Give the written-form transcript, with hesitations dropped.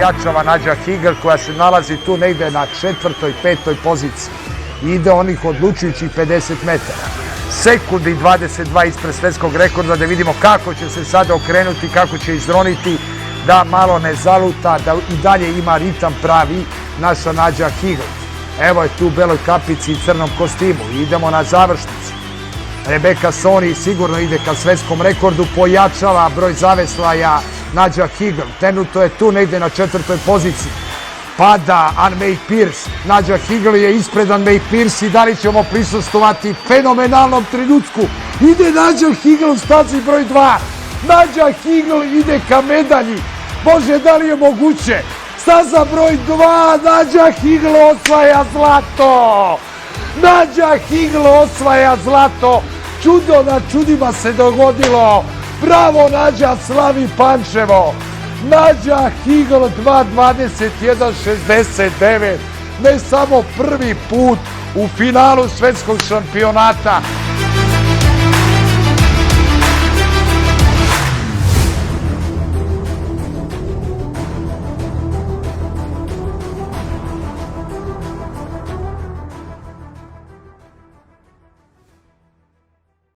pojačava Nađa Higl koja se nalazi tu negde na 4., 5. poziciji. Ide onih odlučujućih 50 metara. Sekundi 22 ispred svetskog rekorda, da vidimo kako će se sada okrenuti, kako će izroniti, da malo ne zaluta, da i dalje ima ritam pravi naša Nađa Higl. Evo je tu u beloj kapici i crnom kostimu. Idemo na završnicu. Rebeka Soni sigurno ide ka svetskom rekordu, pojačava broj zaveslaja Nađa Higl. Trenutno je tu negde na 4. poziciji. Pada Anne-Marie Pierce. Nađa Higl je ispred Anne-Marie Pierce i da li ćemo prisustvovati fenomenalnom trenutku. Ide Nađa Higl u stazi broj 2. Nađa Higl ide ka medalji. Bože, da li je moguće? Staza broj 2. Nađa Higl osvaja zlato. Nađa Higl osvaja zlato. Čudo na čudima se dogodilo. Bravo Nađa, slavi Pančevo. Nađa Higl 2:21:69. Ne samo prvi put u finalu svetskog šampionata,